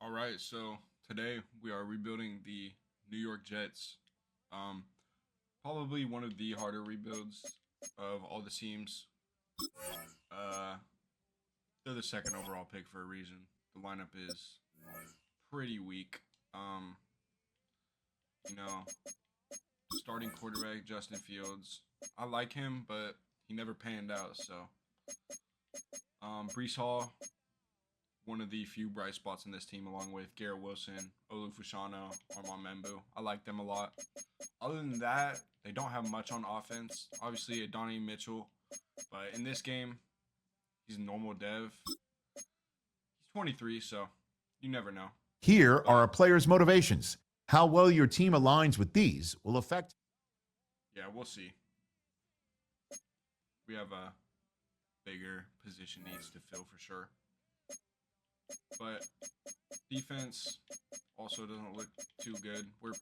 All right, so today we are rebuilding the New York Jets. Um, Probably one of the harder rebuilds of all the teams. Uh, they're the second overall pick for a reason. The lineup is pretty weak. Um, you know, Starting quarterback Justin Fields. I like him, but he never panned out. Brees Hall, one of the few bright spots in this team, along with Garrett Wilson, Olu Fushano, Armand Membu. I like them a lot. Other than that, they don't have much on offense. Obviously, Adonai Mitchell, but in this game, he's a normal dev. He's 23, so you never know. Here are a But player's motivations. How well your team aligns with these will affect. yeah, we'll see. We have a bigger position needs to fill for sure. But defense also doesn't look too good. We're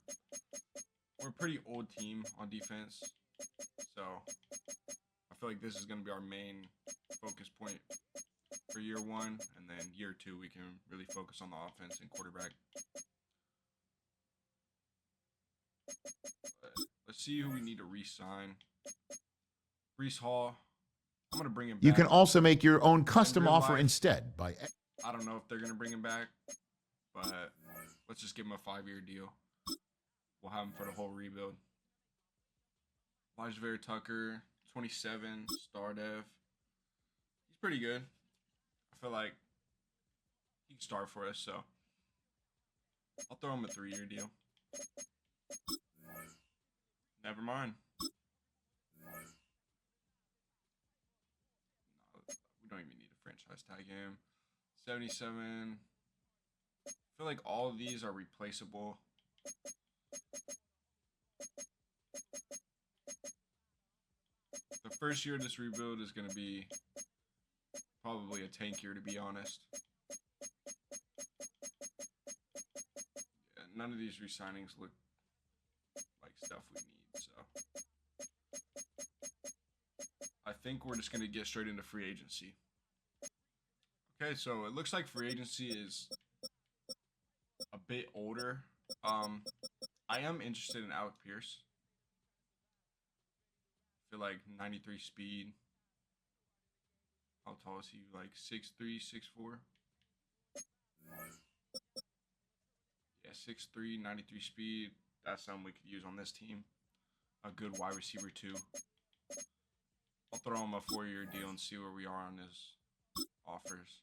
a pretty old team on defense, so I feel like this is going to be our main focus point for year one, and then year two we can really focus on the offense and quarterback. But let's see who we need to re-sign. Brees Hall, I'm going to bring him back. You can also make your own custom offer life, instead by. I don't know if they're going to bring him back, but let's just give him a 5-year deal. We'll have him for the whole rebuild. Elijah Tucker, 27, star dev. He's pretty good. I feel like he can start for us, so I'll throw him a 3-year deal. Never mind. No, we don't even need a franchise tag him. 77. I feel like all of these are replaceable. The first year of this rebuild is going to be probably a tank year, to be honest. Yeah, none of these re-signings look like stuff we need, so I think we're just going to get straight into free agency. Okay, so it looks like free agency is a bit older. I am interested in Alec Pierce. I feel like 93 speed. How tall is he? Like 6'3", 6'4"? Yeah, 6'3", 93 speed. That's something we could use on this team. A good wide receiver too. I'll throw him a 4-year deal and see where we are on his offers.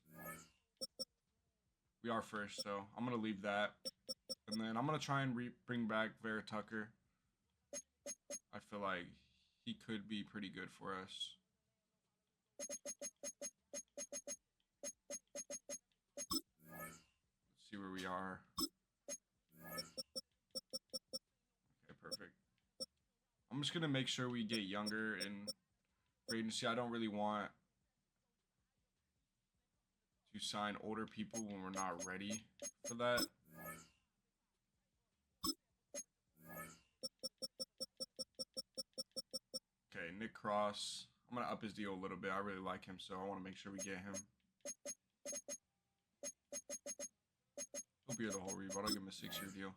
We are first, so I'm going to leave that. And then I'm going to try and bring back Vera Tucker. I feel like he could be pretty good for us. Let's see where we are. Okay, perfect. I'm just going to make sure we get younger in free agency. I don't really want to sign older people when we're not ready for that. Okay, Nick Cross. I'm going to up his deal a little bit. I really like him, so I want to make sure we get him. He'll be here the whole rebuild. I'll give him a 6-year deal.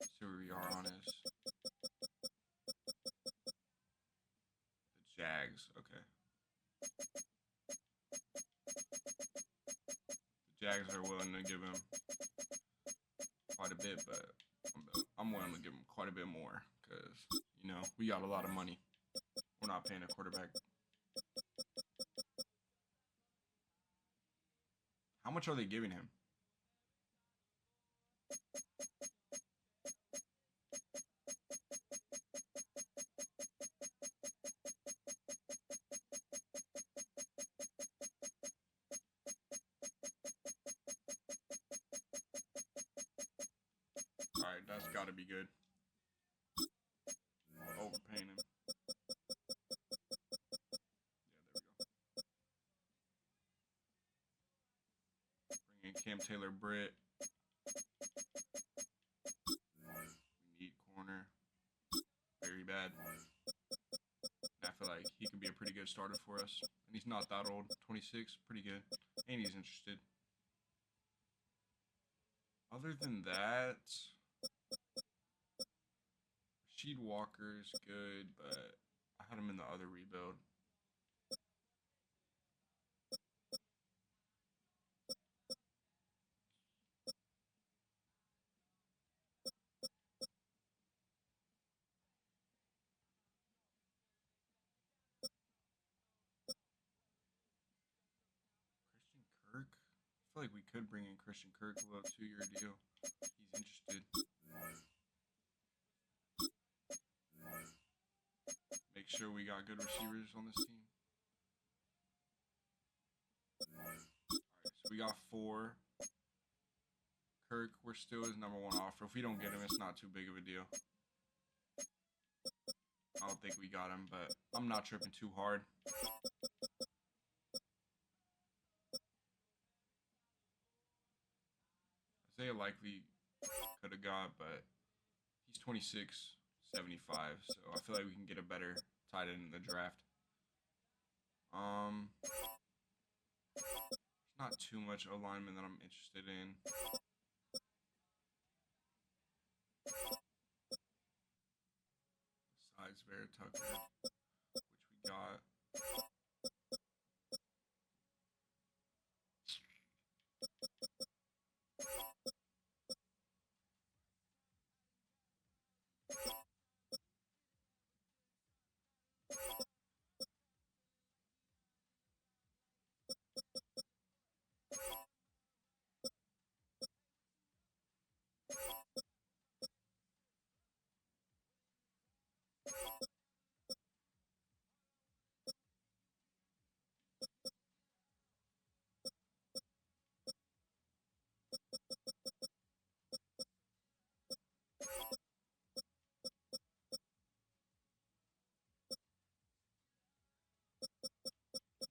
See where we are on his. The Jags. Okay. The Jags are willing to give him quite a bit, but I'm willing to give him quite a bit more because, you know, we got a lot of money. We're not paying a quarterback. How much are they giving him? Alright, that's got to be good. Overpaying him. Bring in Cam Taylor-Britt. We need corner. Very bad. I feel like he could be a pretty good starter for us. And he's not that old. 26, pretty good. And he's interested. Other than that, Sheed Walker's good, but I had him in the other rebuild. Christian Kirk? I feel like we could bring in Christian Kirk, a little 2-year deal. He's interested. Make sure we got good receivers on this team. Alright, so we got 4. Kirk, we're still his #1 offer. If we don't get him, it's not too big of a deal. I don't think we got him, but I'm not tripping too hard. Isaiah likely could have got, but he's 26.75, so I feel like we can get a better tight end in the draft. There's not too much alignment that I'm interested in. Besides Vera Tucker, which we got.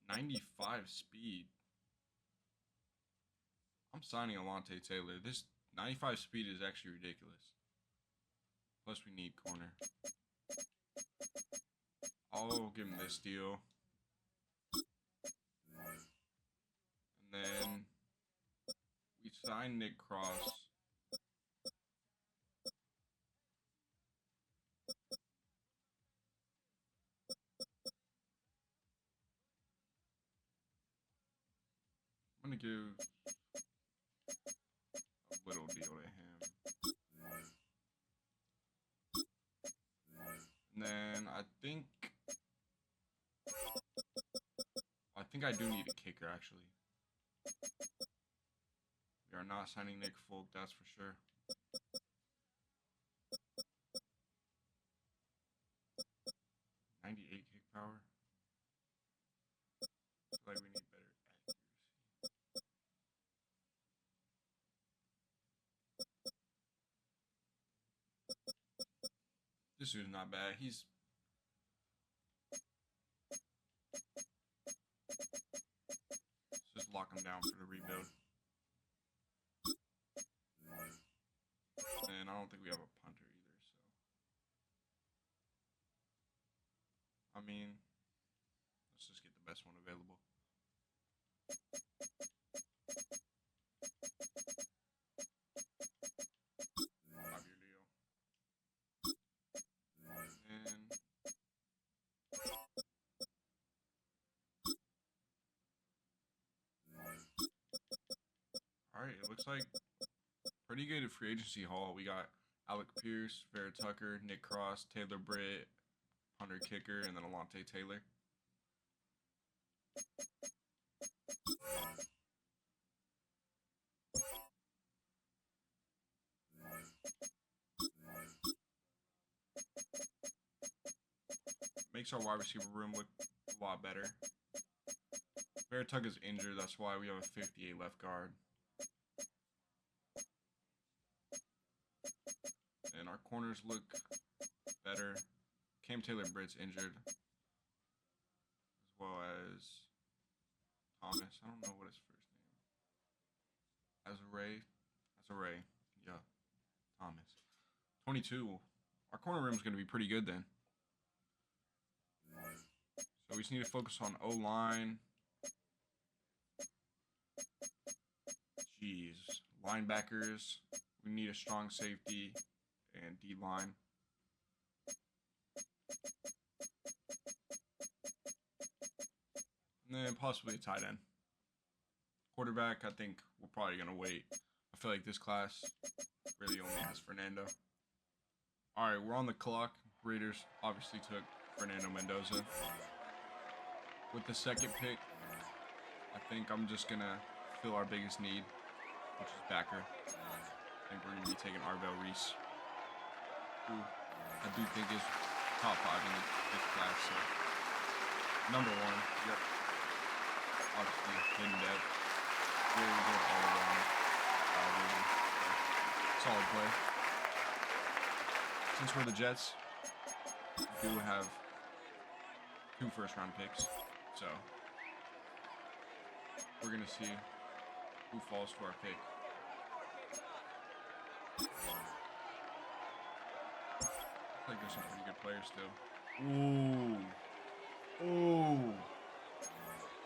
.95 speed. I'm signing Alontae Taylor. This 95 speed is actually ridiculous. Plus, we need corner. I'll give him this deal. And then we sign Nick Cross. I'm going to give a little deal to him. And then I think I do need a kicker, actually. We are not signing Nick Folk, that's for sure. .98 kick power. I feel like we need better accuracy. This dude's not bad. Let's just lock him down for the rebuild. And I don't think we have a punter either, so. I mean, let's just get the best one available. 5-year deal. And all right, it looks like pretty good at free agency haul. We got Alec Pierce, Vera Tucker, Nick Cross, Taylor Britt, Hunter Kicker, and then Alontae Taylor. Makes our wide receiver room look a lot better. Vera Tucker's injured, that's why we have a 58 left guard. And our corners look better. Cam Taylor Britt's injured, as well as Thomas. I don't know what his first name. Azure. Yeah, Thomas. 22. Our corner room is going to be pretty good then. So we just need to focus on O-line. Jeez. Linebackers. We need a strong safety and D line. And then possibly a tight end. Quarterback, I think we're probably going to wait. I feel like this class really only has Fernando. All right, we're on the clock. Raiders obviously took Fernando Mendoza. With the second pick, I think I'm just going to fill our biggest need, which is backer. I think we're going to be taking Arvell Reese, who I do think is top 5 in this class. So, number 1, yep. Obviously, hidden depth. Very good all around. Solid play. Since we're the Jets, we do have 2 first-round picks. So, we're going to see who falls to our pick. Looks like there's some pretty good players still. Ooh. Ooh.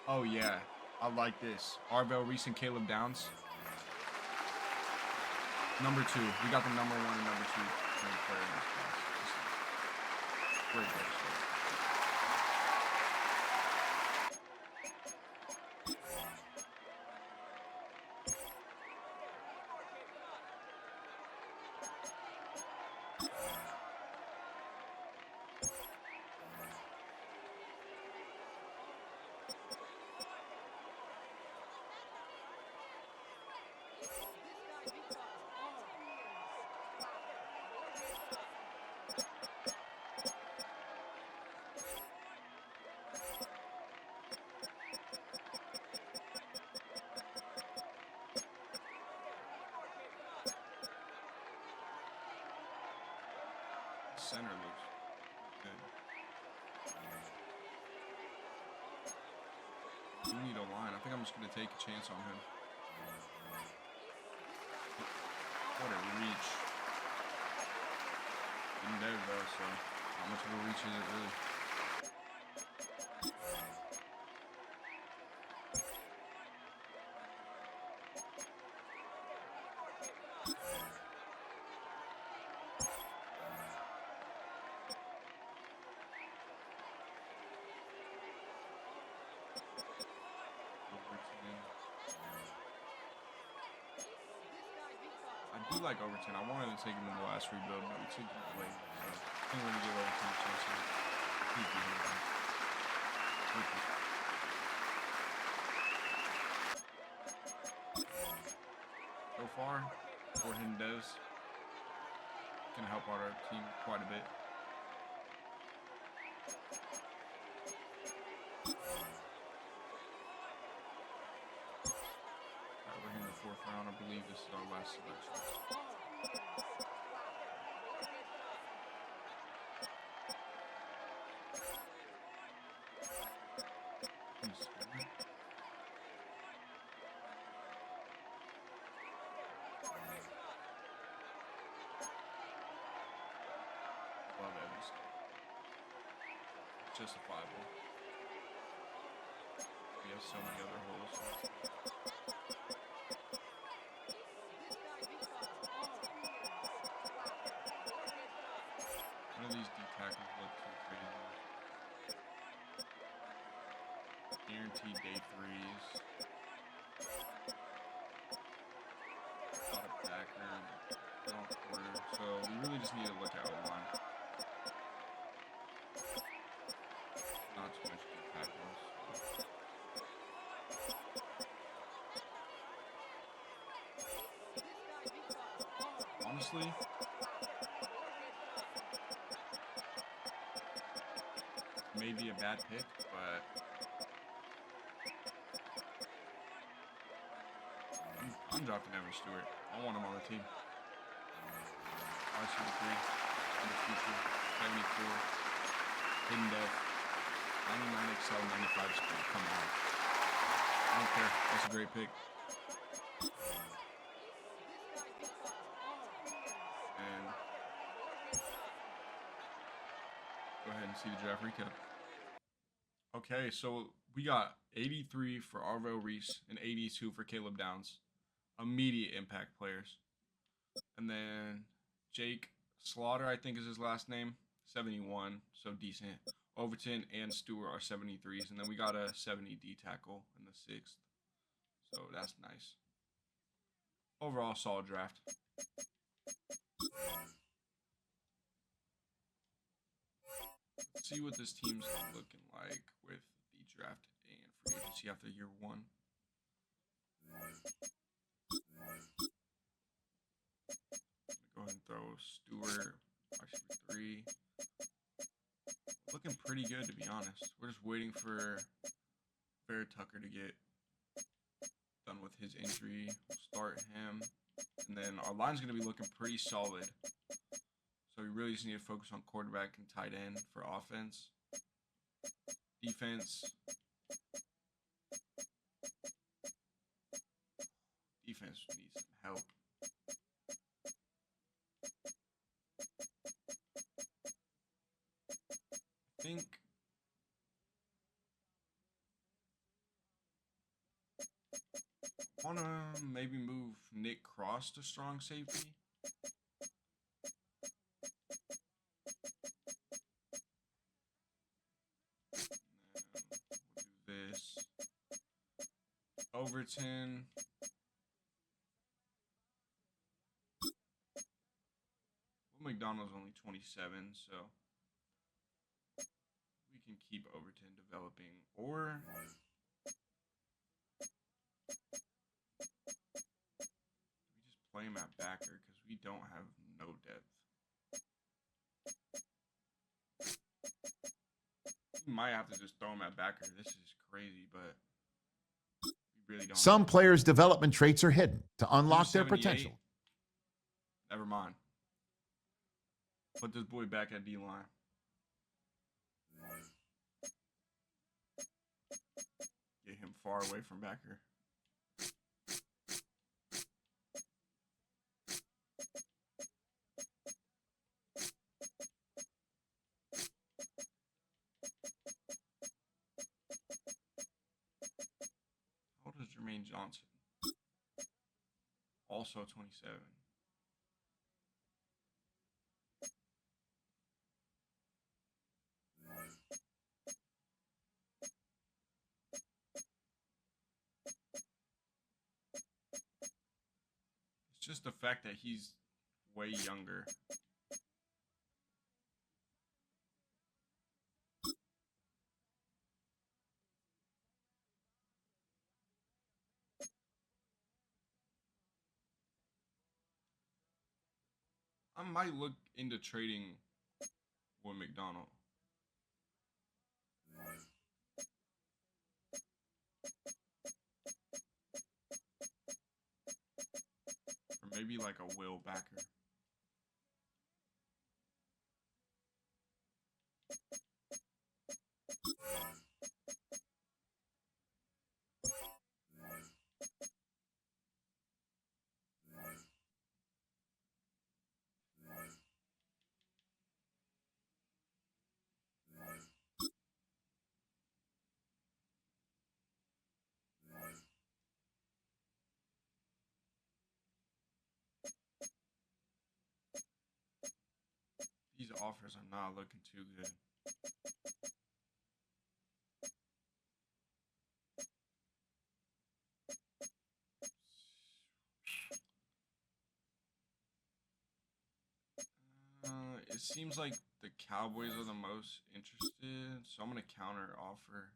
Oh, yeah. I like this. Arvell Reese and Caleb Downs. Number 2. We got the number 1 and number 2 player in this class. Great players. Center looks good. We need a line. I think I'm just going to take a chance on him. What a reach. Didn't there though, so how much of a reach is it really? I do like Overton. I wanted to take him in the last rebuild, but we took him late. So I think we're going to give Overton a chance here. So far, 4 hidden devs can help out our team quite a bit. We're in the 4th round. I believe this is our last selection. Love Evans. It's justifiable. We have so many other holes. None of these D tackles look too crazy. Guaranteed day 3s. Not a backer. Don't quarter. So we really just need to look at O-line. Not too much D tackles. Honestly, maybe a bad pick, but I'm drafting Evan Stewart. I want him on the team. RC3 in the future, 74, hidden depth, 99 Excel, 95 speed. Come on. I don't care. That's a great pick. And go ahead and see the draft recap. Okay, so we got 83 for Arvell Reese and 82 for Caleb Downs. Immediate impact players. And then Jake Slaughter, I think is his last name, 71, so decent. Overton and Stewart are 73s, and then we got a 70 D tackle in the 6th, so that's nice. Overall, solid draft. Let's see what this team's looking like with the draft and free agency after year 1. Go ahead and throw Stewart, actually 3. Looking pretty good, to be honest. We're just waiting for Bear Tucker to get done with his injury. We'll start him. And then our line's going to be looking pretty solid. So we really just need to focus on quarterback and tight end for offense. Defense. Defense needs some help. I think I want to maybe move Nick Cross to strong safety. We'll do this. Overton. Will McDonald's only 27, so we can keep Overton developing. Or we just play him at backer because we don't have no depth. We might have to just throw him at backer. This is crazy, but we really don't. Some players' development traits are hidden to unlock their 278. potential. Never mind. Put this boy back at D-line. Get him far away from backer. How old is Jermaine Johnson? Also 27. It's just the fact that he's way younger. I might look into trading with McDonald. Or maybe like a Will backer. These offers are not looking too good. It seems like the Cowboys are the most interested, so I'm going to counter offer.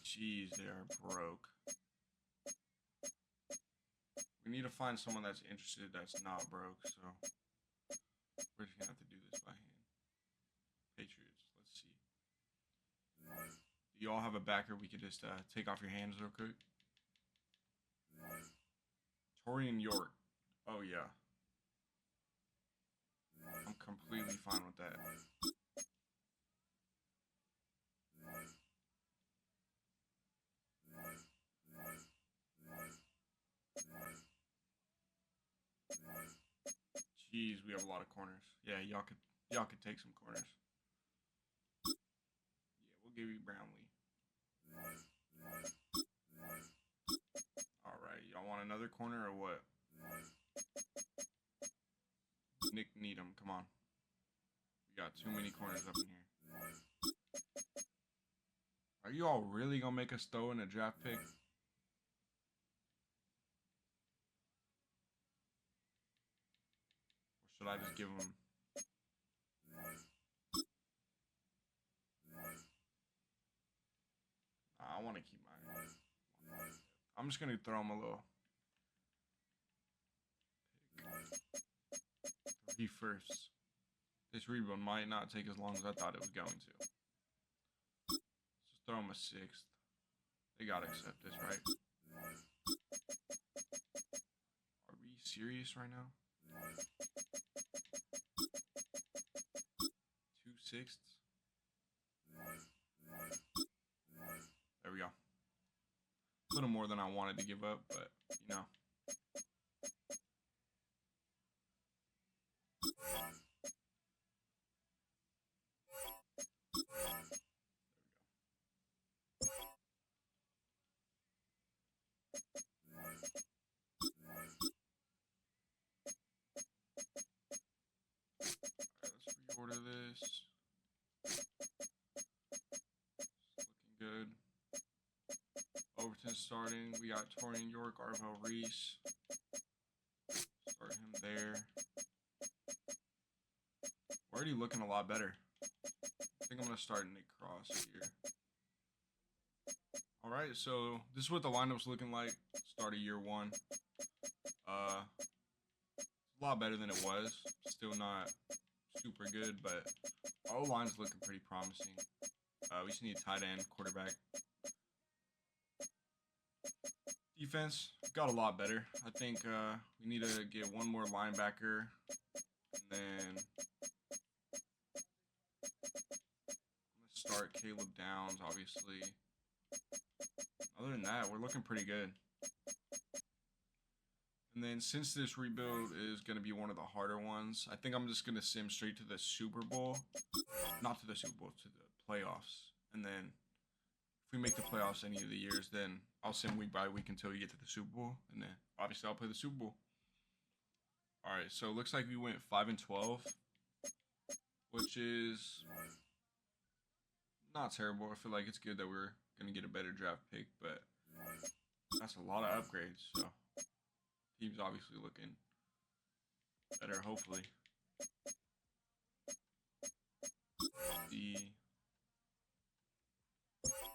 Jeez, they are broke. We need to find someone that's interested that's not broke, so we're just going to have to do this by hand. Patriots, let's see. Do you all have a backer we could just take off your hands real quick? Torian York. Oh, yeah. I'm completely fine with that. Jeez, we have a lot of corners. Yeah, y'all could take some corners. Yeah, we'll give you Brownlee. All right, y'all want another corner or what? Nick Needham, come on. We got too many corners up in here. Are you all really gonna make us throw in a draft pick? Or should I just give him? I want to keep mine. I'm just gonna throw him a little. Pick 3 firsts. This rebuild might not take as long as I thought it was going to. Let's just throw him a 6th. They gotta accept this, right? Are we serious right now? 2 6ths. There we go. A little more than I wanted to give up, but you know. Let's reorder this. It's looking good. Overton starting. We got Torian York, Arvell Reese. Start him there. We're already looking a lot better. I think I'm going to start Nick Cross here. Alright, so this is what the lineup's looking like. Start of year 1. A lot better than it was. Still not super good, but our O-line's looking pretty promising. We just need a tight end, quarterback. Defense got a lot better. I think we need to get one more linebacker, and then I'm gonna start Caleb Downs, obviously. Other than that, we're looking pretty good. And then since this rebuild is going to be one of the harder ones, I think I'm just going to sim straight to the Super Bowl. Not to the Super Bowl, to the playoffs. And then if we make the playoffs any of the years, then I'll sim week by week until we get to the Super Bowl. And then obviously I'll play the Super Bowl. All right, so it looks like we went 5-12, which is not terrible. I feel like it's good that we're going to get a better draft pick, but that's a lot of upgrades. So team's obviously looking better, hopefully.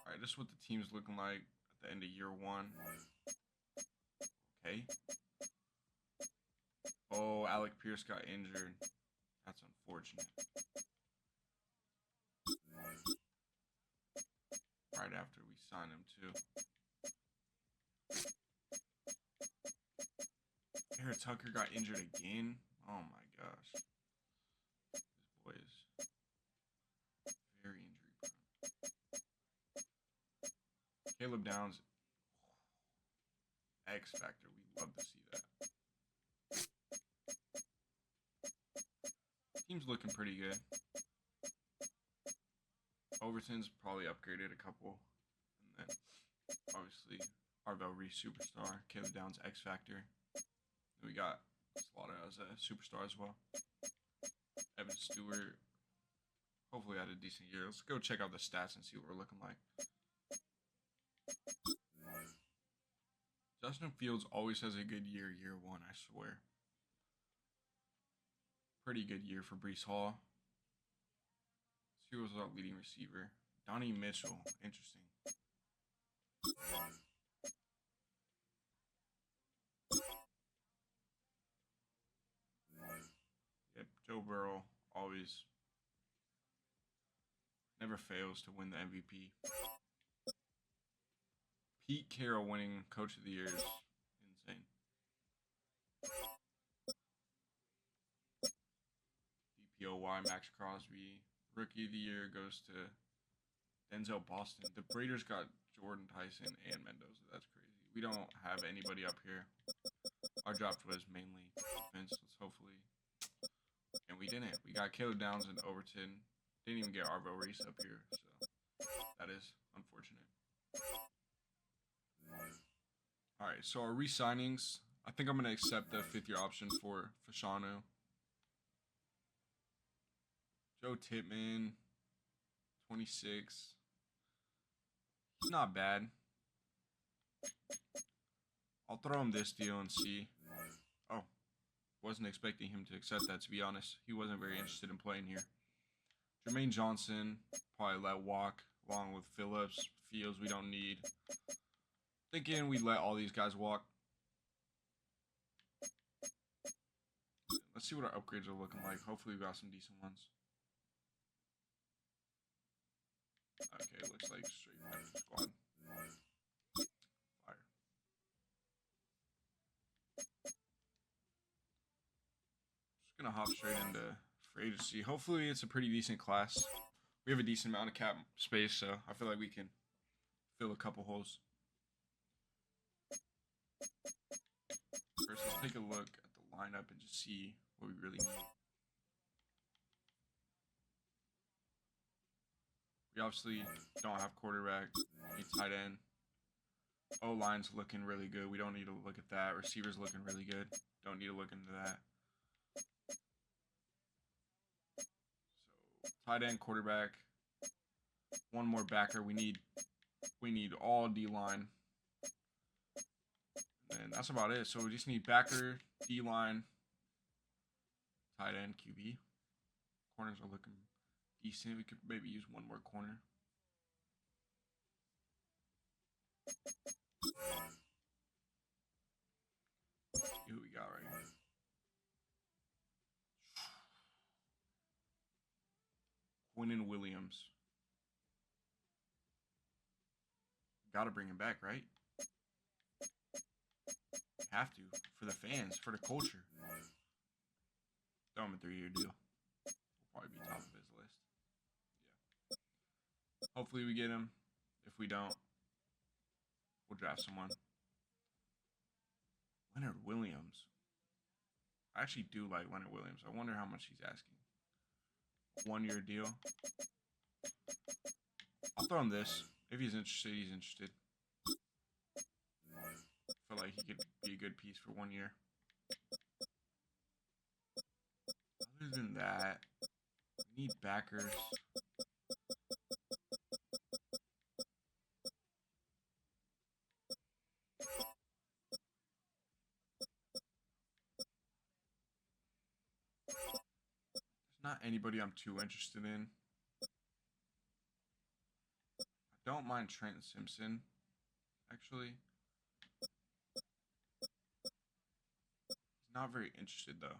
Alright, this is what the team's looking like at the end of year 1. Okay. Oh, Alec Pierce got injured. That's unfortunate. Right after we sign him, too. Eric Tucker got injured again. Oh my gosh. This boy is very injury prone. Caleb Downs. X Factor. We love to see that. Team's looking pretty good. Overton's probably upgraded a couple. And then, obviously, Arvell Reese Superstar. Caleb Downs X Factor. We got Slaughter as a superstar as well. Evan Stewart. Hopefully had a decent year. Let's go check out the stats and see what we're looking like. Justin Fields always has a good year 1, I swear. Pretty good year for Breece Hall. Let's see who was our leading receiver. Donnie Mitchell. Interesting. Yep, Joe Burrow always never fails to win the MVP. Pete Carroll winning Coach of the Year is insane. DPOY Max Crosby. Rookie of the Year goes to Denzel Boston. The Raiders got Jordan Tyson and Mendoza. That's crazy. We don't have anybody up here. Our draft was mainly defense. Let's hopefully. And we didn't. We got Caleb Downs and Overton. Didn't even get Arvell Reese up here. So that is unfortunate. All right. So our re-signings. I think I'm going to accept the 5th-year option for Fashanu. Joe Tittman, 26. He's not bad. I'll throw him this deal and see. Oh, wasn't expecting him to accept that, to be honest. He wasn't very interested in playing here. Jermaine Johnson, probably let walk, along with Phillips. Fields we don't need. Thinking we let all these guys walk. Let's see what our upgrades are looking like. Hopefully we got some decent ones. Okay, looks like straight practice squad. Fire. Just gonna hop straight into free agency. Hopefully it's a pretty decent class. We have a decent amount of cap space, so I feel like we can fill a couple holes. First, let's take a look at the lineup and just see what we really need. We obviously don't have quarterback. We need tight end. O-line's looking really good. We don't need to look at that. Receiver's looking really good. Don't need to look into that. So, tight end, quarterback. One more backer. We need all D-line. And that's about it. So we just need backer, D-line, tight end, QB. Corners are looking decent. We could maybe use one more corner. Let's see who we got right here. Quinnen Williams. Gotta bring him back, right? Have to, for the fans, for the culture. Throw him a 3-year deal. We'll probably be top of his list. Yeah. Hopefully we get him. If we don't, we'll draft someone. Leonard Williams. I actually do like Leonard Williams. I wonder how much he's asking. 1-year deal. I'll throw him this. If he's interested, he's interested. I feel like he could be a good piece for 1 year. Other than that, we need backers. There's not anybody I'm too interested in. I don't mind Trent Simpson, actually. Not very interested though.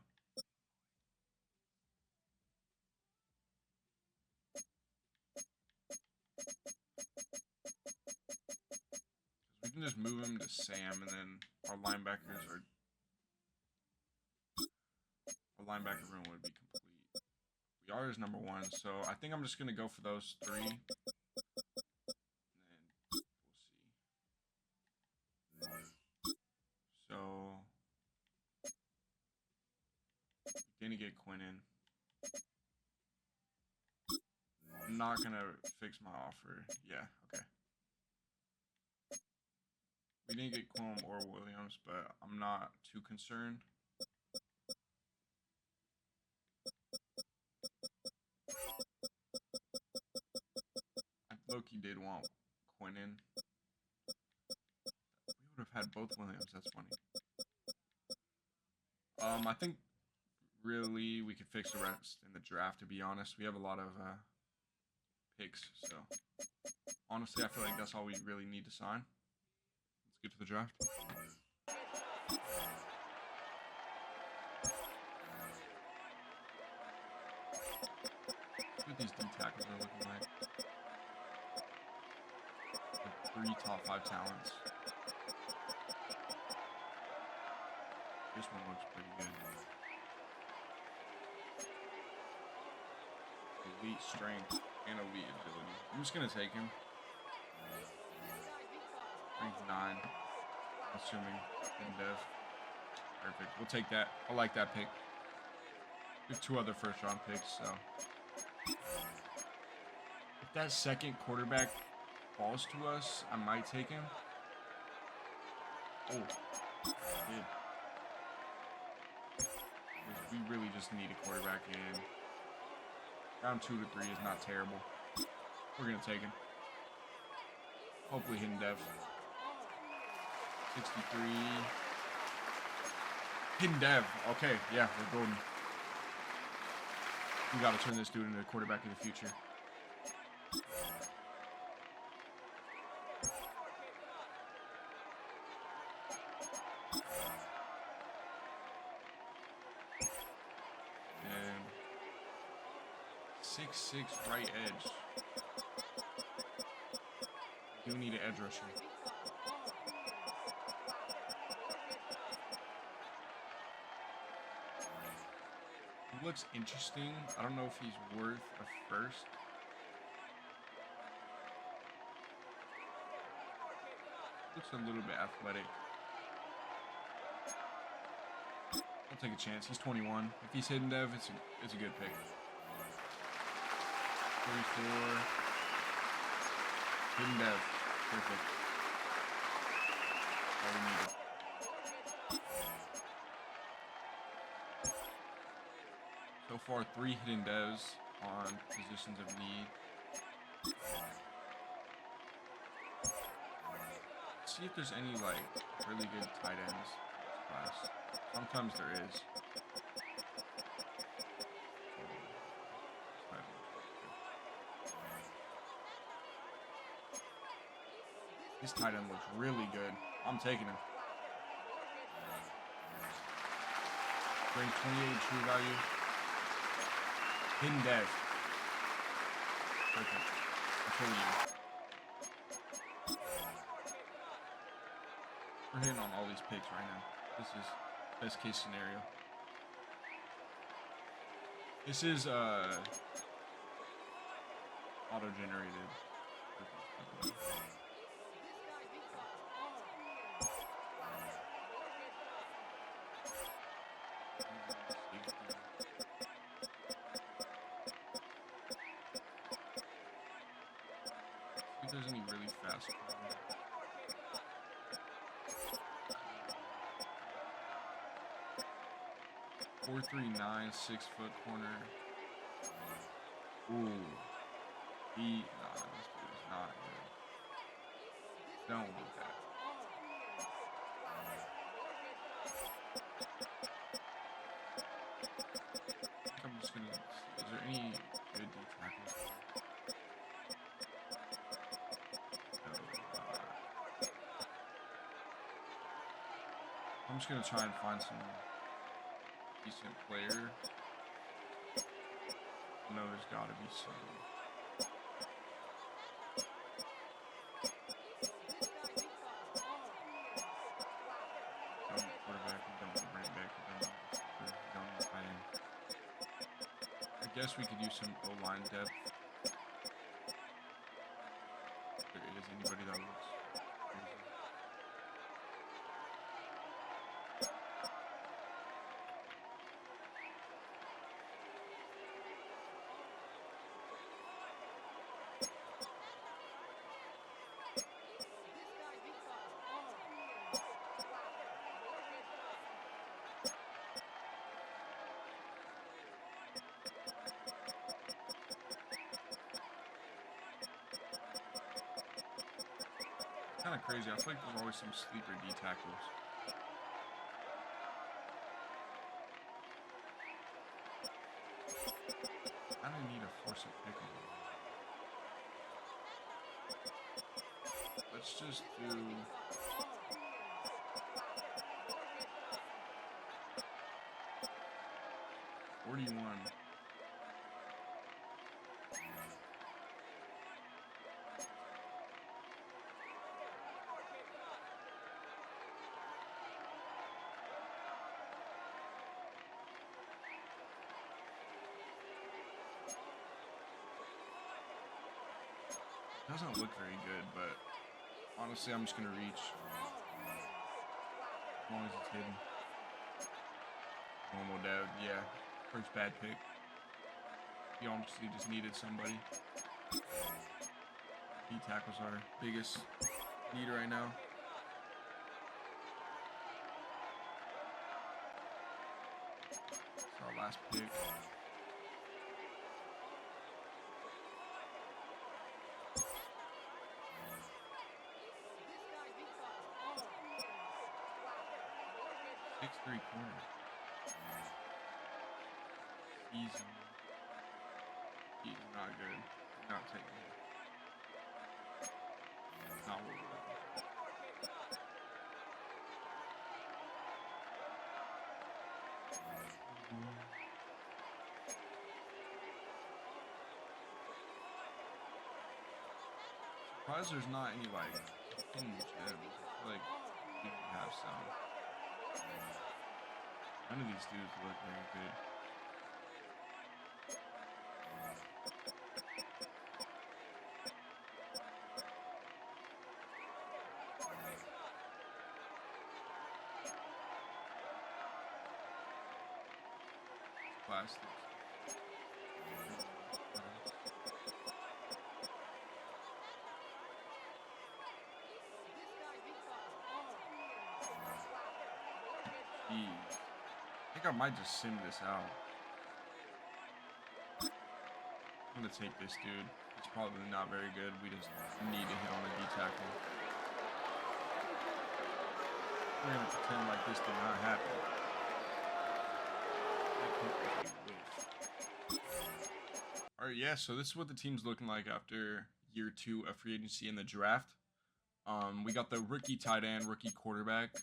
We can just move him to Sam, and then our linebacker room would be complete. We are his number 1, so I think I'm just gonna go for those 3. And then we'll see. So didn't get Quinnen. I'm not gonna fix my offer. Yeah, okay. We didn't get Quillen or Williams, but I'm not too concerned. I low-key did want Quinnen. We would have had both Williams. That's funny. I think really we could fix the rest in the draft, to be honest. We have a lot of picks, so honestly I feel like that's all we really need to sign. Let's get to the draft. Look what these D tackles are looking like. The 3 top 5 talents. This one looks pretty good. Elite strength and elite ability. I'm just gonna take him. Strength 9. Assuming in dev. Perfect. We'll take that. I like that pick. We have 2 other first-round picks, so if that second quarterback falls to us, I might take him. Oh, good. we really just need a quarterback in. Round 2 to 3 is not terrible. We're gonna take him. Hopefully hidden dev. 63. Hidden dev. Okay, yeah, we're golden. We gotta turn this dude into the quarterback of the future. And 6'6" right edge. We do need an edge rusher. He looks interesting. I don't know if he's worth a first. Looks a little bit athletic. I'll take a chance. He's 21. If he's hidden dev, it's a good pick. 34. Hidden dev. Perfect. All we needed. So far, 3 hidden devs on positions of need. Let's see if there's any like really good tight ends in this class. Sometimes there is. This tight end looks really good. I'm taking him. Bring 28 true value. Hidden dev. Perfect. That's what we need. We're hitting on all these picks right now. This is best case scenario. This is auto-generated. See if there's any really fast. 4'3", 6-foot corner. Ooh. Nah, this dude is not good. Don't do that. I think I'm just gonna see. Is there any good D tackles? No, I'm just gonna try and find some decent player. No, there's gotta be some. Don't need quarterback, we don't need running back, we don't need receiver, we don't need tight end. I guess we could use some O-line depth. If there is anybody that looks crazy. Kind of crazy. I feel like there's always some sleeper D tackles. I don't need to force a pick on them. Let's just do. $41. Doesn't look very good, but honestly, I'm just gonna reach as long as it's hidden. Normal dev, yeah. First bad pick. You honestly just needed somebody. D tackles are biggest need right now. So our last pick. Three corner. He's not good. He's not taking it. Not what we're looking for. Surprised there's not any like hidden gems. I feel like we have some. None of these dudes look very good. Plastics. Jeez. I think I might just sim this out. I'm gonna take this dude. He's probably not very good. We just need to hit on a D tackle. We're gonna pretend like this did not happen. Alright, yeah, so this is what the team's looking like after year 2 of free agency in the draft. We got the rookie tight end, rookie quarterback,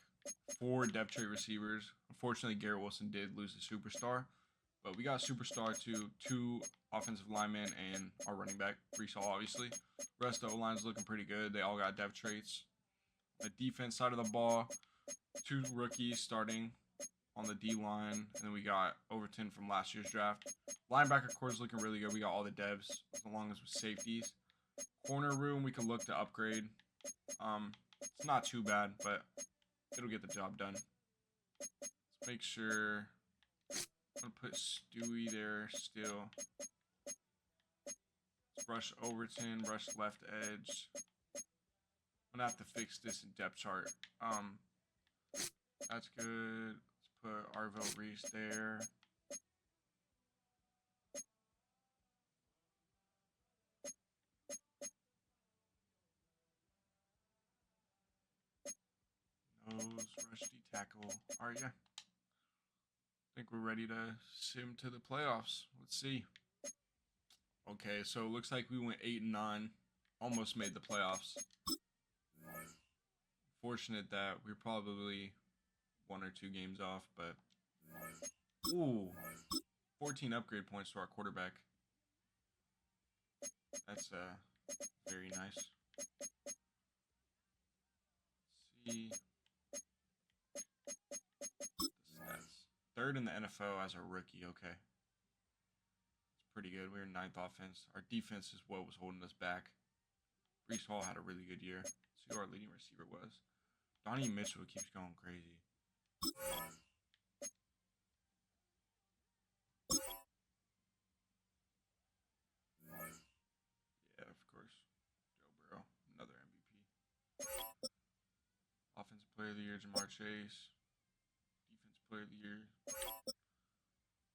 4 depth chart receivers. Unfortunately, Garrett Wilson did lose the superstar, but we got superstar to 2 offensive linemen and our running back, Brees Hall, obviously. Rest of the line's looking pretty good. They all got depth traits. The defense side of the ball, 2 rookies starting on the D-line, and then we got Overton from last year's draft. Linebacker core is looking really good. We got all the devs, as long as with safeties. Corner room, we can look to upgrade. It's not too bad, but it'll get the job done. Let's make sure. I'm gonna put Stewie there still. Let's rush Overton, rush left edge. I'm gonna have to fix this in depth chart. That's good. Let's put Arvell Reese there. Nose, rush D tackle. Alright, yeah. I think we're ready to sim to the playoffs. Let's see. Okay, so it looks like we went 8-9. Almost made the playoffs. Fortunate that we're probably 1 or 2 games off, but ooh, 14 upgrade points to our quarterback. That's very nice. Let's see. The stats. 3rd in the NFL as a rookie. Okay, it's pretty good. We're 9th offense. Our defense is what was holding us back. Brees Hall had a really good year. Let's see who our leading receiver was. Donnie Mitchell keeps going crazy. Yeah, of course. Joe Burrow, another MVP. Offensive player of the year, Jamar Chase. Defensive player of the year.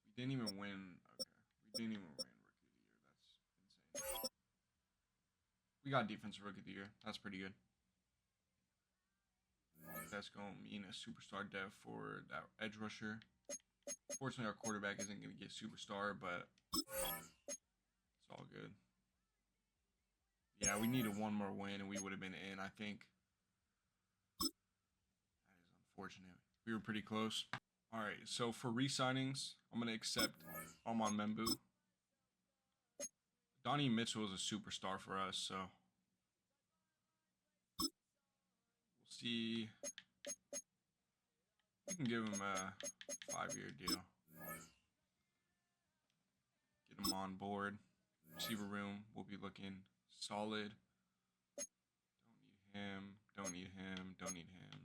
We didn't even win. Okay. We didn't even win rookie of the year. That's insane. We got defensive rookie of the year. That's pretty good. That's going to mean a superstar dev for that edge rusher. Fortunately, our quarterback isn't going to get superstar, but it's all good. Yeah, we needed 1 more win, and we would have been in, I think. That is unfortunate. We were pretty close. All right, so for re-signings, I'm going to accept Amon Membu. Donnie Mitchell is a superstar for us, so we'll see. We can give him a 5-year deal. Get him on board. Receiver room will be looking solid. Don't need him. Don't need him. Don't need him.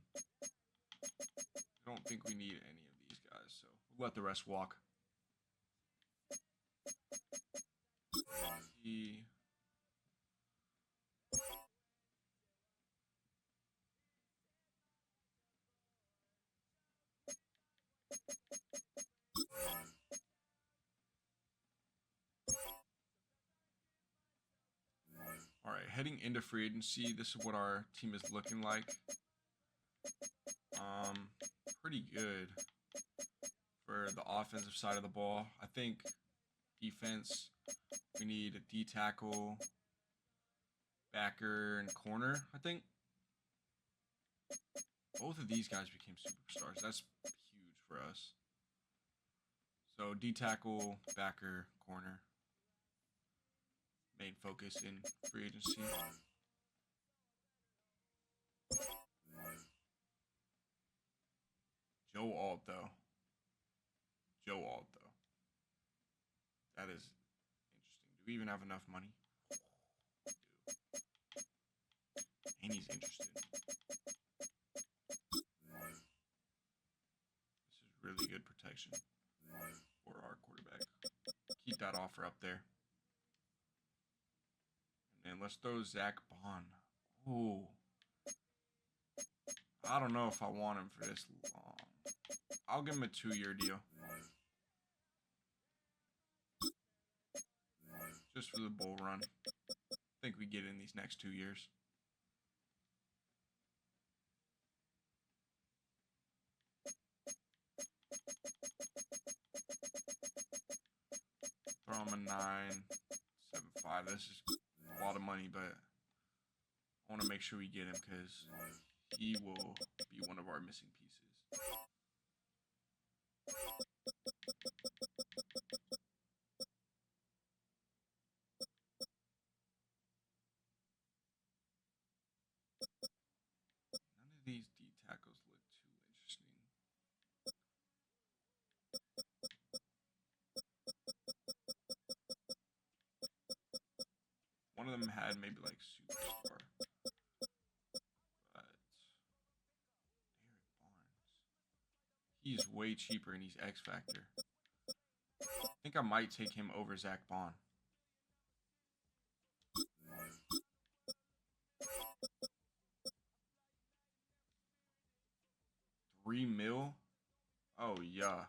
I don't think we need any of these guys, so we'll let the rest walk. heading into free agency, this is what our team is looking like. Pretty good for the offensive side of the ball. I think defense, we need a D tackle, backer, and corner. I think both of these guys became superstars. That's huge for us. So D tackle, backer, corner. Main focus in free agency. Joe Alt, though. That is interesting. Do we even have enough money? We do. And he's interested. This is really good protection for our quarterback. Keep that offer up there. And then let's throw Zach Bond. Ooh. I don't know if I want him for this long. I'll give him a 2-year deal. Just for the bull run. I think we get in these next 2 years. Throw him a 9.75. This is a lot of money, but I want to make sure we get him because he will be one of our missing pieces. None of these D tackles look too interesting. One of them had maybe like superstar. But Derek Barnes. He's way cheaper and he's X Factor. I think I might take him over Zach Bond. $3 million? Oh yeah.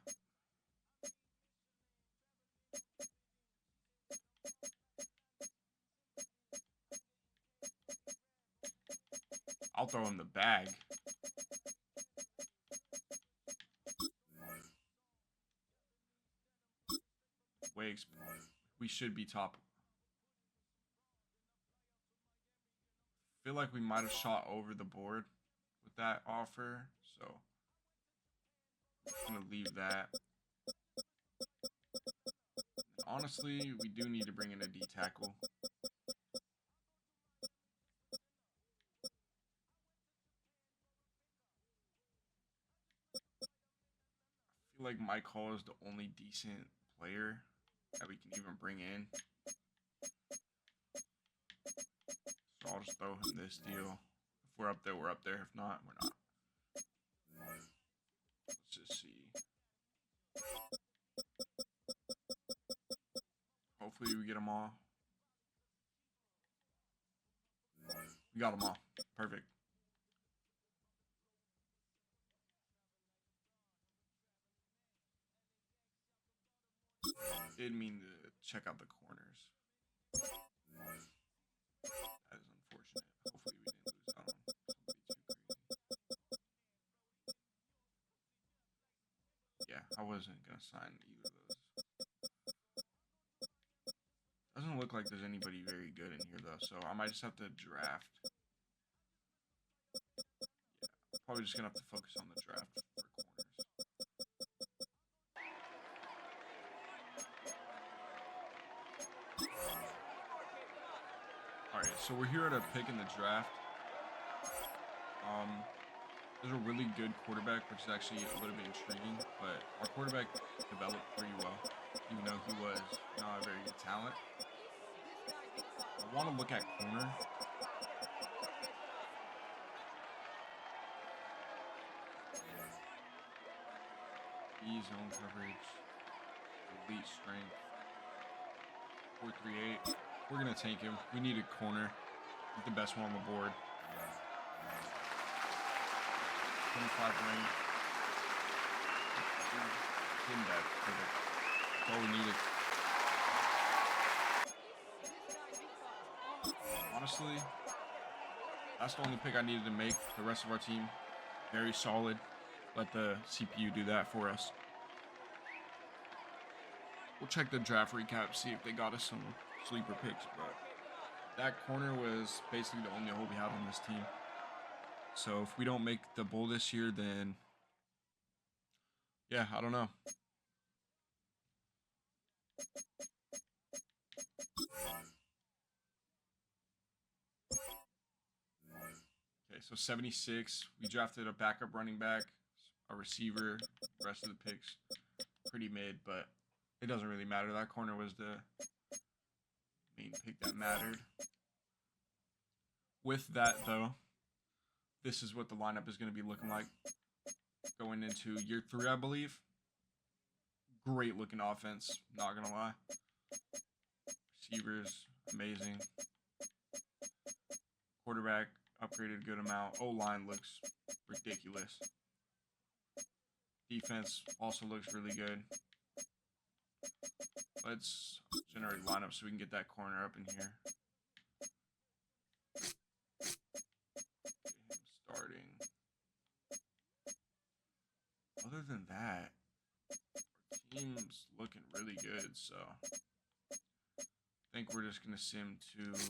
I'll throw him the bag. We should be top. Feel like we might have shot over the board with that offer, so I'm gonna leave that. Honestly, we do need to bring in a D tackle. I feel like Mike Hall is the only decent player that we can even bring in. So I'll just throw him this deal. If we're up there, we're up there. If not, we're not. Let's just see. Hopefully we get them all. We got them all. Perfect. Didn't mean to check out the corners. That is unfortunate. Hopefully we didn't lose out on somebody too crazy. Yeah, I wasn't going to sign either of those. Doesn't look like there's anybody very good in here, though, so I might just have to draft. Yeah, probably just going to have to focus on the draft for corners. Alright, so we're here at a pick in the draft. There's a really good quarterback, which is actually a little bit intriguing, but our quarterback developed pretty well, even though he was not a very good talent. I want to look at corner. Zone coverage, elite strength, 4.38. We're gonna take him. We need a corner, the best one on the board. 25 rank. In that, perfect. That's all we needed. honestly, that's the only pick I needed to make. The rest of our team, very solid. Let the CPU do that for us. We'll check the draft recap, see if they got us some sleeper picks, but that corner was basically the only hole we had on this team. So if we don't make the bowl this year, then yeah, I don't know. Okay, so 76. We drafted a backup running back, a receiver. The rest of the picks pretty mid, but it doesn't really matter. That corner was the main pick that mattered. With that, though, this is what the lineup is going to be looking like going into year 3, I believe. Great looking offense, not going to lie. Receivers, amazing. Quarterback, upgraded a good amount. O-line looks ridiculous. Defense also looks really good. Let's generate lineup so we can get that corner up in here. Get him starting. Other than that, our team's looking really good, so I think we're just going to sim to the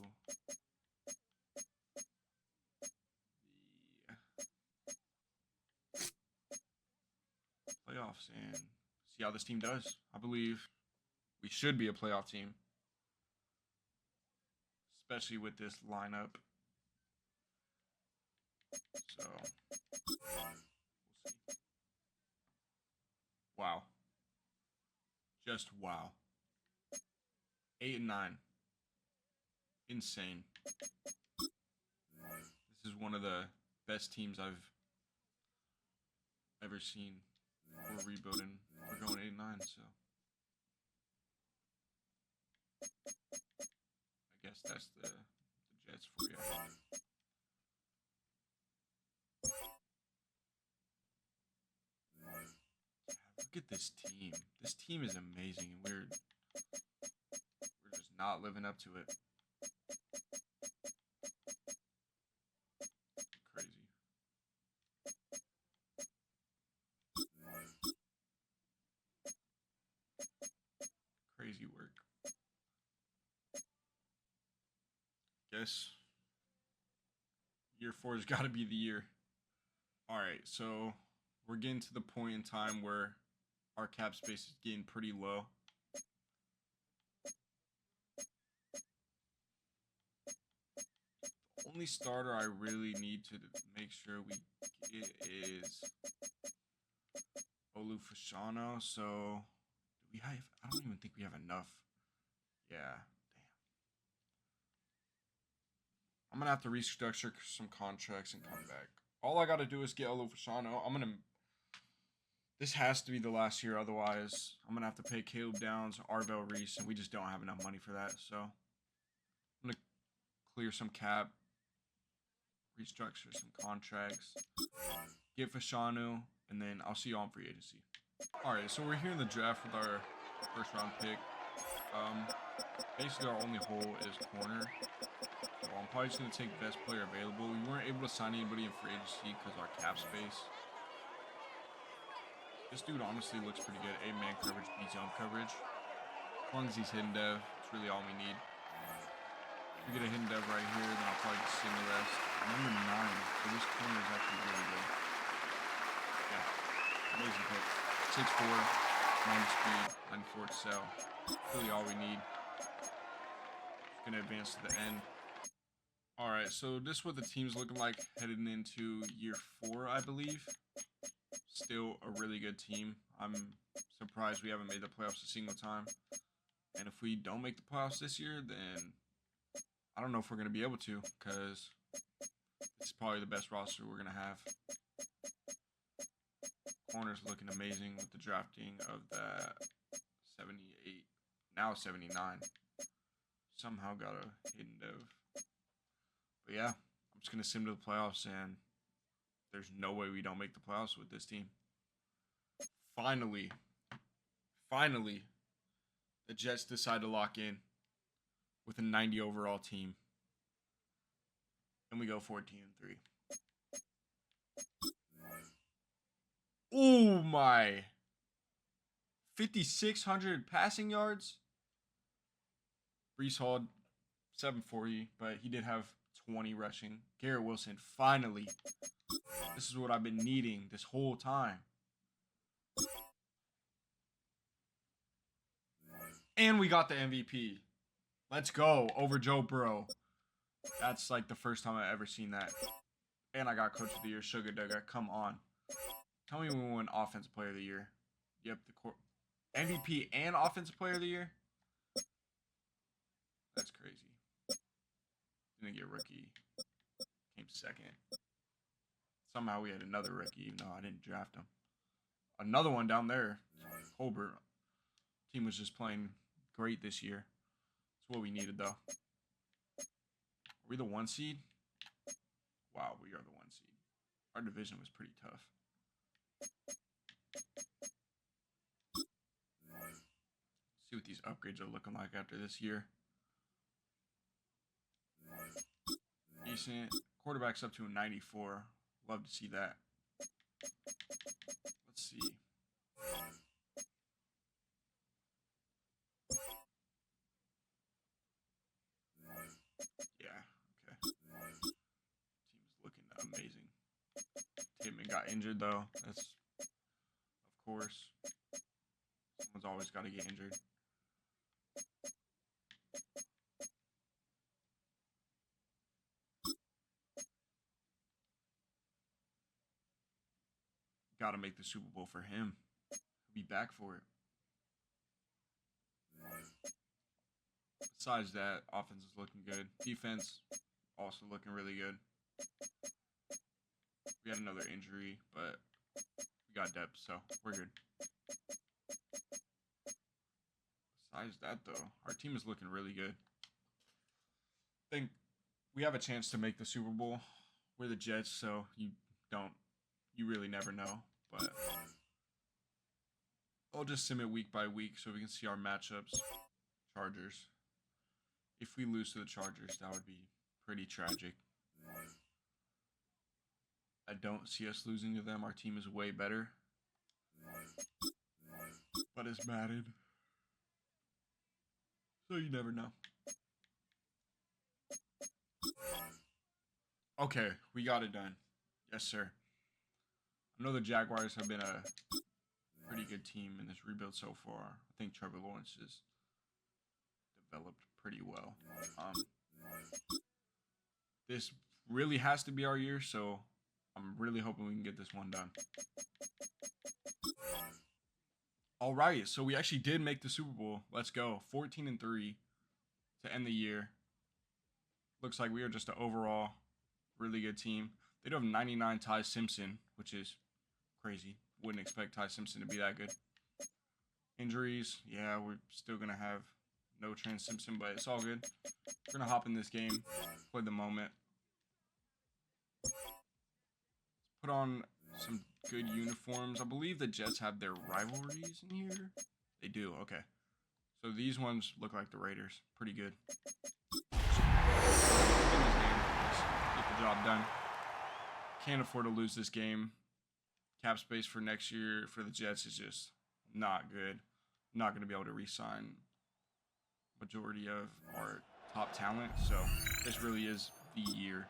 playoffs and see how this team does. I believe we should be a playoff team, especially with this lineup. So, we'll see. Wow. Just wow. 8 and 9. Insane. This is one of the best teams I've ever seen. We're rebuilding. We're going 8 and 9, so I guess that's the Jets for you. Look at this team. This team is amazing, and we're just not living up to it. Crazy. Crazy work. Guess year 4 has got to be the year. All right, so we're getting to the point in time where our cap space is getting pretty low. The only starter I really need to make sure we get is Olufashano. So do we have? I don't even think we have enough. Yeah, damn. I'm gonna have to restructure some contracts and come back. All I gotta do is get Olufashano. This has to be the last year, otherwise I'm gonna have to pay Caleb Downs, Arvell Reese, and we just don't have enough money for that. So I'm gonna clear some cap, restructure some contracts, get Fashanu, and then I'll see you on free agency. All right, so we're here in the draft with our first round pick. Basically our only hole is corner. So I'm probably just gonna take best player available. We weren't able to sign anybody in free agency because our cap space. This dude honestly looks pretty good. A-man coverage, B-zone coverage. As long as he's hidden dev, it's really all we need. If we get a hidden dev right here, then I'll probably just sim the rest. Number 9. So this corner is actually really good. Yeah. Amazing pick. 6'4", 90 speed, 94 to sell. Really all we need. Just gonna advance to the end. Alright, so this is what the team's looking like heading into year 4, I believe. Still a really good team. I'm surprised we haven't made the playoffs a single time. And if we don't make the playoffs this year, then I don't know if we're going to be able to, because this is probably the best roster we're going to have. Corner's looking amazing with the drafting of that 78, now 79. Somehow got a hidden dev. But yeah, I'm just going to sim to the playoffs, and there's no way we don't make the playoffs with this team. Finally, the Jets decide to lock in with a 90 overall team. and we go 14-3. Oh my. 5,600 passing yards. Brees Hall, 740, but he did have 20 rushing. Garrett Wilson, finally. This is what I've been needing this whole time. And we got the MVP. Let's go over Joe Burrow. That's like the first time I've ever seen that. And I got Coach of the Year, Sugar Duggar. Come on. Tell me we won Offensive Player of the Year. Yep, the MVP and Offensive Player of the Year. That's crazy. Didn't get rookie. Came second. Somehow we had another rookie, even though I didn't draft him. Another one down there. Colbert. Team was just playing great this year. That's what we needed, though. Are we the 1 seed? Wow, we are the 1 seed. Our division was pretty tough. See what these upgrades are looking like after this year. Decent. Quarterback's up to a 94. Love to see that. Let's see. Yeah, okay. Team's looking amazing. Tippmann got injured, though. That's, of course. Someone's always got to get injured. Got to make the Super Bowl for him. He'll be back for it. Besides that, offense is looking good. Defense also looking really good. We had another injury, but we got depth, so we're good. Besides that, though, our team is looking really good. I think we have a chance to make the Super Bowl. We're the Jets, so you really never know. But I'll just sim it week by week so we can see our matchups. Chargers. If we lose to the Chargers, that would be pretty tragic. I don't see us losing to them. Our team is way better. But it's Madden. So you never know. Okay, we got it done. Yes, sir. I know the Jaguars have been a pretty good team in this rebuild so far. I think Trevor Lawrence has developed pretty well. This really has to be our year, so I'm really hoping we can get this one done. All right, so we actually did make the Super Bowl. Let's go. 14-3 to end the year. Looks like we are just an overall really good team. They do have 99 Ty Simpson, which is crazy. Wouldn't expect Ty Simpson to be that good. Injuries, yeah, we're still going to have no Trans Simpson, but it's all good. We're going to hop in this game, play the moment. Put on some good uniforms. I believe the Jets have their rivalries in here. They do, okay. So these ones look like the Raiders. Pretty good. Get the job done. Can't afford to lose this game. Cap space for next year for the Jets is just not good. Not going to be able to re-sign majority of our top talent. So this really is the year.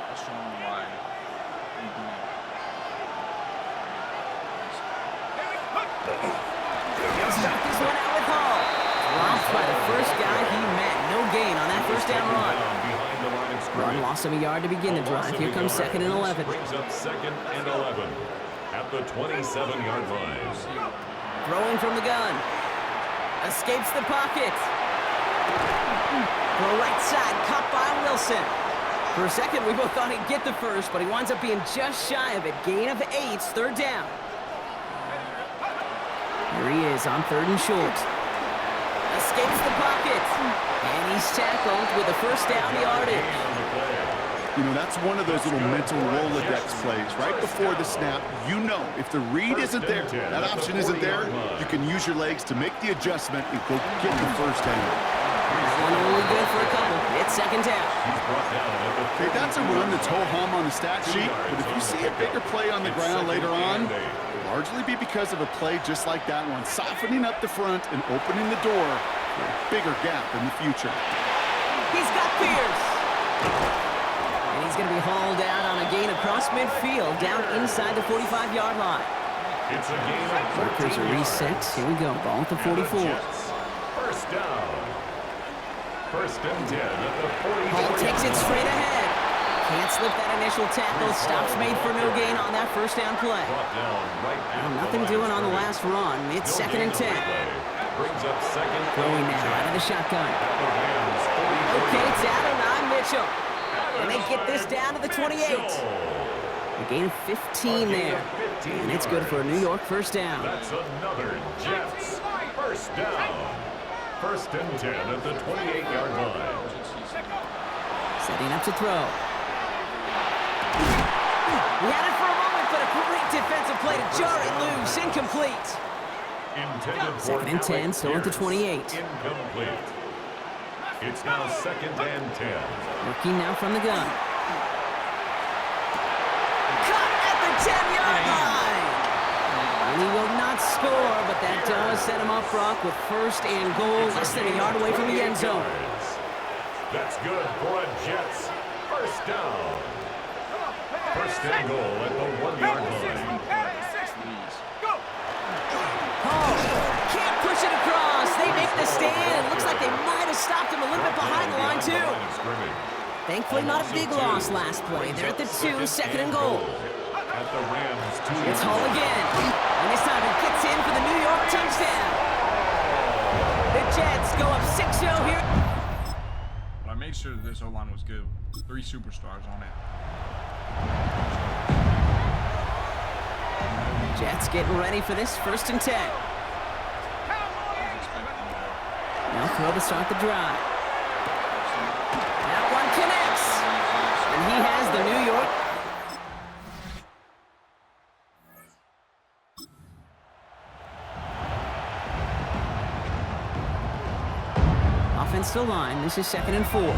Let's show them why we do it. He'll start this one out with Hall. Dropped by the first guy he met. No gain on that first down run. Run lost him a yard to begin the drive. Here comes 2nd and 11. Brings up 2nd and 11 at the 27-yard line. Throwing from the gun. Escapes the pocket. The right side, caught by Wilson. For a second, we both thought he'd get the first, but he winds up being just shy of it. Gain of 8, 3rd down. Here he is on 3rd and short. Escapes the pocket. And he's tackled with a first down yardage. You know, that's one of those little mental Rolodex plays. Right before the snap, you know if the read isn't there, that option isn't there, you can use your legs to make the adjustment and go get the first down. One only good for a couple. It's second down. Okay, that's a run that's ho-hum on the stat sheet, but if you see a bigger play on the ground later on, it'll largely be because of a play just like that one, softening up the front and opening the door for a bigger gap in the future. He's got Pierce. And he's going to be hauled out on a gain across midfield, down inside the 45-yard line. It's a gain of 14 Markers are reset. Here we go. Ball at the 44. First down. First and 10 at the 44. Ball takes it straight ahead. Can't slip that initial tackle. Stops made for no gain on that first down play. Well, nothing doing on the last run. It's second and 10. Brings up second. Throwing now out of the shotgun. Okay, it's Adonai Mitchell. And they get this down to the 28. A gain of 15 there. And it's good for a New York first down. That's another Jets first down. First and 10 at the 28-yard line. Setting up to throw. He had it for a moment, but a great defensive play to jar it loose. Incomplete. Second and 10, still at the 28. Incomplete. It's now second and 10. Working now from the gun. Cut at the 10-yard line. And he will not score, but that does set him up, Brock, with first and goal, less than a yard away from the end zone. That's good for a Jets first down. First and goal at the 1-yard line. Oh, can't push it across. They make the stand. Looks like they might have stopped him a little bit behind the line, too. Thankfully, not a big loss last play. They're at the 2, second and goal. At the Rams 2. It's Hall again. And this time he gets in for the New York touchdown. The Jets go up 6-0 here. But I made sure that this O-line was good. 3 superstars on it. Jets getting ready for this first and 10. Now throw to start the drive. That one connects. And he has the New York. Offensive line. This is second and 4.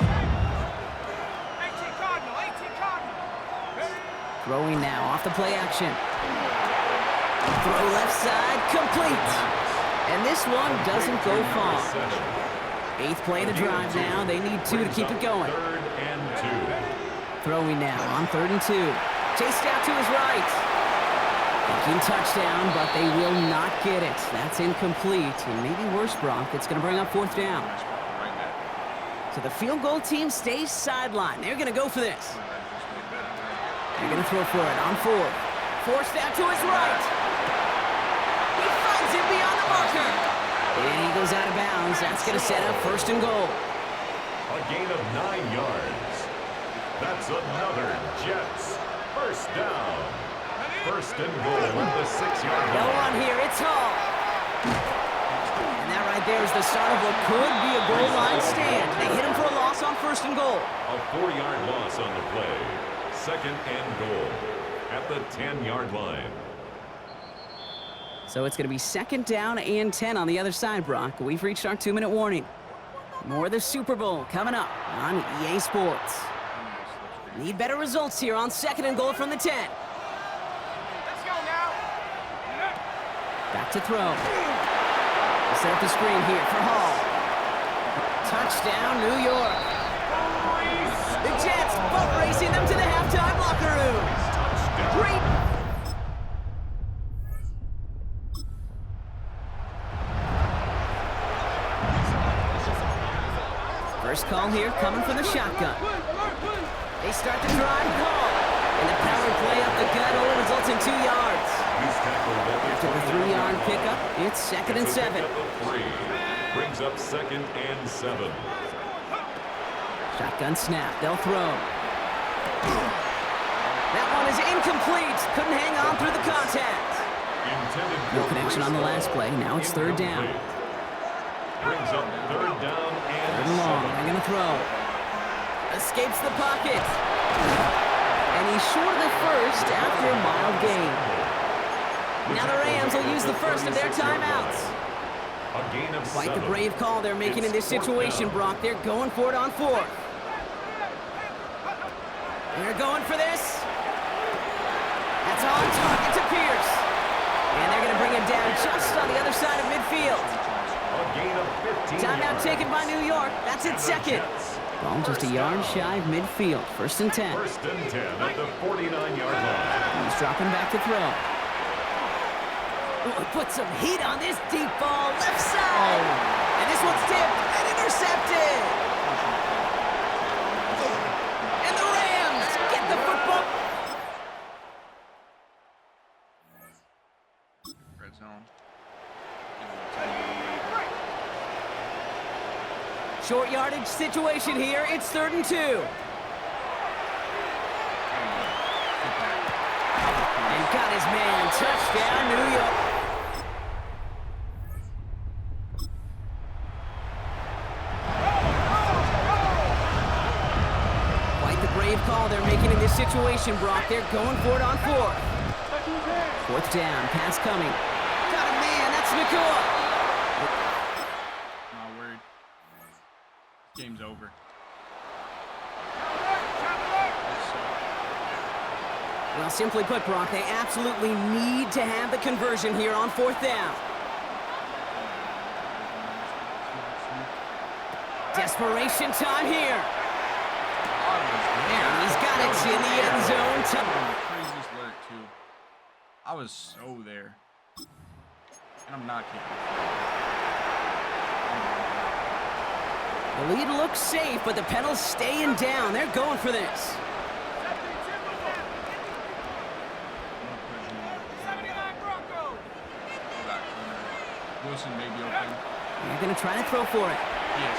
Throwing now off the play action. Throw left side, complete. And this one doesn't go far. 8th play of the drive now. They need 2 to keep it going. Third and 2. Throwing now on 3rd and 2. Chased out to his right. Thinking touchdown, but they will not get it. That's incomplete. And maybe worse, Brock. It's going to bring up 4th down. So the field goal team stays sidelined. They're going to go for this. They're going to throw for it on 4th. Forced out to his right. He finds him beyond the marker. And he goes out of bounds. That's going to set up first and goal. A gain of 9 yards. That's another Jets first down. First and goal at the 6-yard They'll line. run here. It's Hall. And that right there is the start of what could be a goal line stand. They hit him for a loss on first and goal. A 4-yard loss on the play. Second and goal at the 10-yard line. So it's going to be second down and 10 on the other side, Brock. We've reached our 2-minute warning. More of the Super Bowl coming up on EA Sports. Need better results here on second and goal from the 10. Let's go now. Back to throw. Set up the screen here for Hall. Touchdown, New York. The Jets boat racing them to the halftime locker room. Great. First call here coming from the shotgun. They start the drive call. And the power play up the gut only results in 2 yards. After the 3-yard pickup, it's second and 7. Brings up second and 7. Shotgun snap. They'll throw. That one is incomplete. Couldn't hang on through the contact. No connection on the last play. Now it's third down. Brings up third down Third and and long. 7. They're going to throw. Escapes the pocket. And he's short of the first after a mild gain. Now the Rams will use the first of their timeouts. A gain of Quite the 7. brave call they're making in this It's 4th situation, down. Brock. They're going for it on 4th. They're going for this. That's on target to Pierce. And they're going to bring him down just on the other side of midfield. A gain of 15 Timeout yards. taken by New York. That's its second. Ball just a yard shy of midfield. 1st and 10. 1st and 10 at the 49-yard line. He's dropping back to throw. Oh, put some heat on this deep ball. Left side. And this one's tipped and intercepted. And the Rams get the football. Red zone. Short yardage situation here. It's 3rd and 2. And got his man. Touchdown, New York. Quite the brave call they're making in this situation, Brock. They're going for it on 4th. 4th down. Pass coming. Got a man. That's McCoy. Not worried. Game's over. Well, simply put, Brock, they absolutely need to have the conversion here on 4th down. Desperation time here. And he's got it in the end zone. Craziest alert, too. I was so there. And I'm not kicking. The lead looks safe, but the pedal's staying down. They're going for this. Wilson may be open. They're going to try to throw for it. Yes.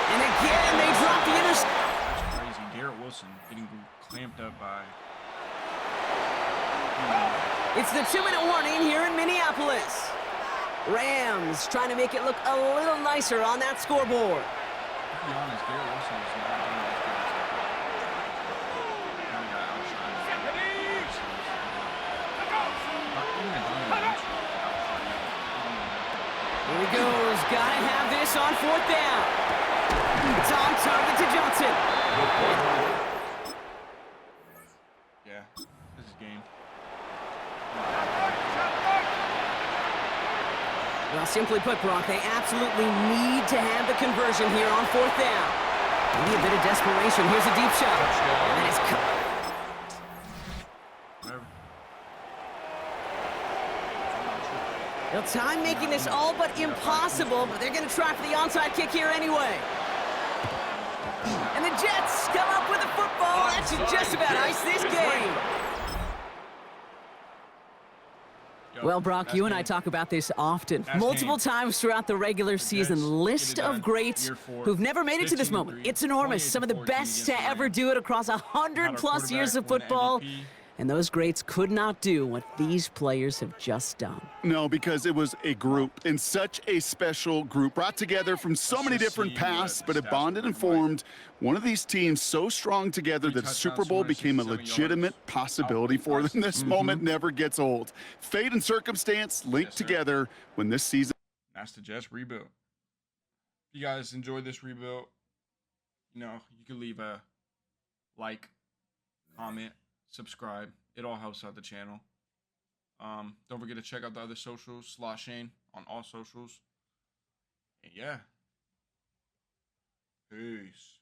And again, they drop the interception. That's crazy. Garrett Wilson getting clamped up by... It's the 2-minute warning here in Minneapolis. Rams trying to make it look a little nicer on that scoreboard. To be honest, Garrett Wilson is not doing as good as I thought. Kind of got outshined. Here he goes. Gotta have this on 4th down. It's on target to Johnson. Yeah, this is game. Well, simply put, Brock, they absolutely need to have the conversion here on 4th down. Maybe a bit of desperation. Here's a deep shot. And it's Whatever. well, time making this all but impossible, but they're going to try for the onside kick here anyway. And the Jets come up with a football. That should just about ice this game. Well, Brock, you and I talk about this often, multiple times throughout the regular season. List of greats who've never made it to this moment. It's enormous. Some of the best to ever do it across 100+ years of football. And those greats could not do what these players have just done. No, because it was a group, and such a special group, brought together from so many different paths, but it bonded and formed one of these teams so strong together that the Super Bowl became a legitimate possibility for them. This moment never gets old. Fate and circumstance linked together when this season. That's the Jets rebuild. If you guys enjoyed this rebuild, you know, you can leave a like, comment, subscribe. It all helps out the channel. Don't forget to check out the other socials, /Shane on all socials. And yeah. Peace.